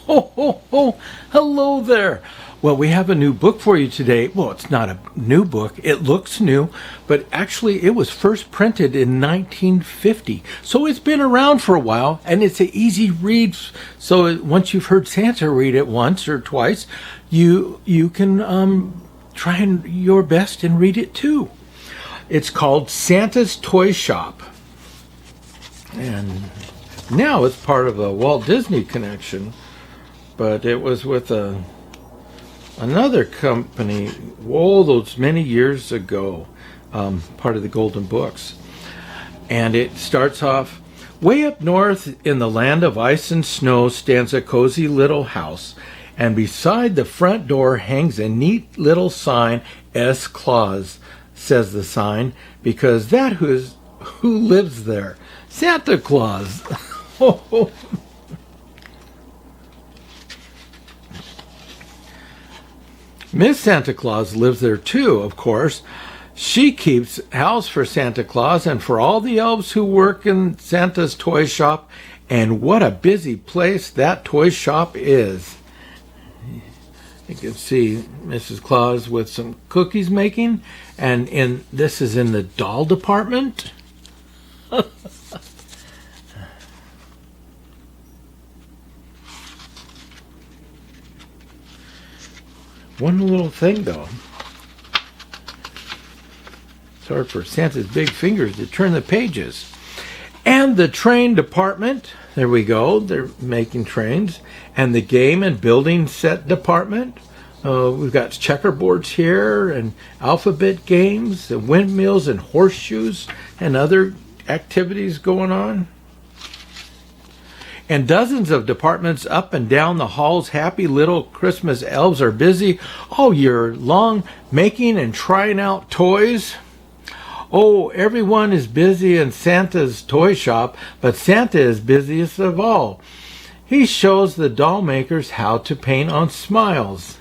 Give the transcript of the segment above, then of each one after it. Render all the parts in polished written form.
Ho, ho, ho. Hello there. Well, we have a new book for you today. Well, it's not a new book. It looks new, but actually it was first printed in 1950. So it's been around for a while, and it's an easy read. So once you've heard Santa read it once or twice, you can try your best and read it too. It's called Santa's Toy Shop. And now it's part of the Walt Disney connection, but it was with another company all those many years ago, part of the Golden Books. And it starts off, way up north in the land of ice and snow stands a cozy little house, and beside the front door hangs a neat little sign, S. Claus, says the sign, because that who lives there, Santa Claus. Miss Santa Claus lives there too, of course. She keeps house for Santa Claus and for all the elves who work in Santa's toy shop. And what a busy place that toy shop is. You can see Mrs. Claus with some cookies making, and this is in the doll department. One little thing though. It's hard for Santa's big fingers to turn the pages. And the train department, there we go, they're making trains. And the game and building set department. We've got checkerboards here and alphabet games, and windmills and horseshoes and other activities going on. And dozens of departments up and down the halls. Happy little Christmas elves are busy all year long making and trying out toys. Oh, everyone is busy in Santa's toy shop, but Santa is busiest of all. He shows the doll makers how to paint on smiles.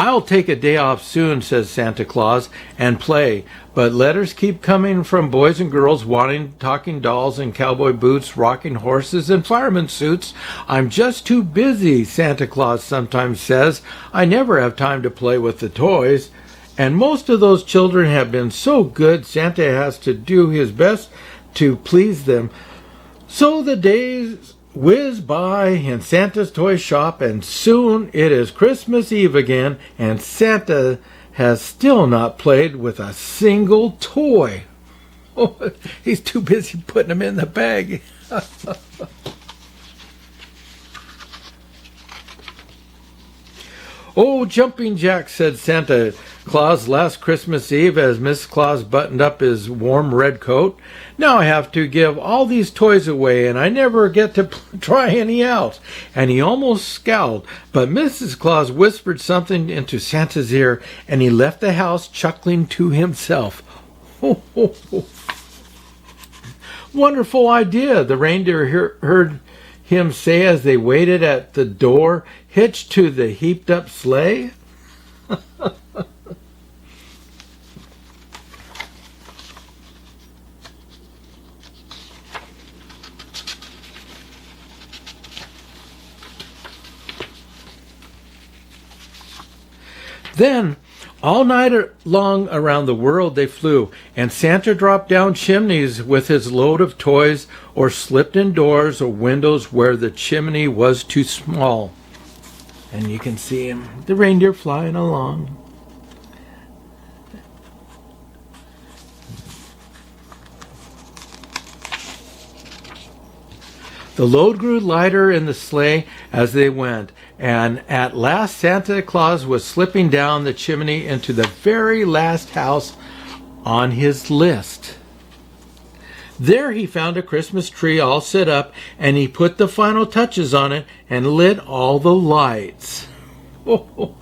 I'll take a day off soon, says Santa Claus, and play, but letters keep coming from boys and girls wanting talking dolls and cowboy boots, rocking horses, and fireman suits. I'm just too busy, Santa Claus sometimes says. I never have time to play with the toys. And most of those children have been so good, Santa has to do his best to please them. So the days whiz by in Santa's toy shop, and soon it is Christmas Eve again, and Santa has still not played with a single toy. Oh, he's too busy putting them in the bag. Oh, jumping jack, said Santa Claus last Christmas Eve as Miss Claus buttoned up his warm red coat. Now I have to give all these toys away, and I never get to try any out. And he almost scowled, but Mrs. Claus whispered something into Santa's ear, and he left the house chuckling to himself. Ho, ho, ho. Wonderful idea, the reindeer heard him say as they waited at the door, hitched to the heaped-up sleigh. Then, all night long around the world they flew, and Santa dropped down chimneys with his load of toys, or slipped in doors or windows where the chimney was too small. And you can see him, the reindeer flying along. The load grew lighter in the sleigh as they went, and at last Santa Claus was slipping down the chimney into the very last house on his list. There he found a Christmas tree all set up, and he put the final touches on it and lit all the lights. Oh.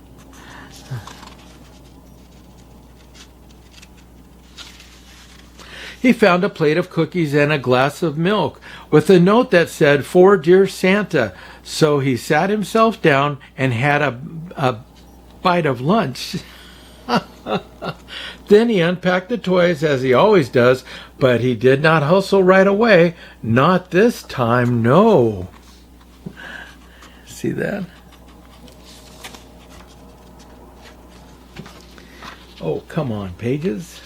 He found a plate of cookies and a glass of milk with a note that said, "For dear Santa." So he sat himself down and had a bite of lunch. Then he unpacked the toys as he always does, but he did not hustle right away. Not this time, no. See that? Oh, come on, pages.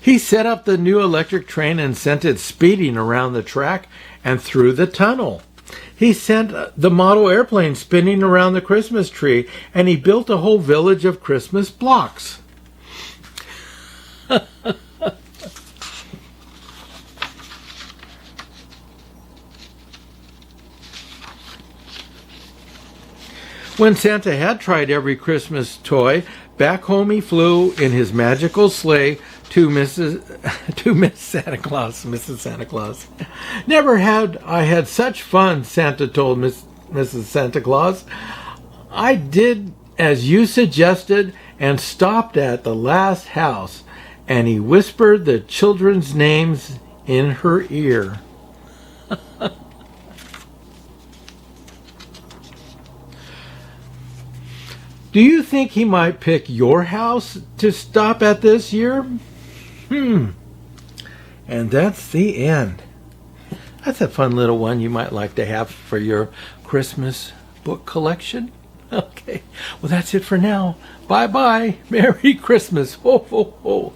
He set up the new electric train and sent it speeding around the track and through the tunnel. He sent the model airplane spinning around the Christmas tree, and he built a whole village of Christmas blocks. When Santa had tried every Christmas toy, back home he flew in his magical sleigh to Miss Santa Claus. Mrs. Santa Claus. Never had I had such fun, Santa told Mrs. Santa Claus. I did as you suggested and stopped at the last house, and he whispered the children's names in her ear. Do you think he might pick your house to stop at this year? And that's the end. That's a fun little one you might like to have for your Christmas book collection. Okay, well that's it for now. Bye-bye. Merry Christmas. Ho, ho, ho.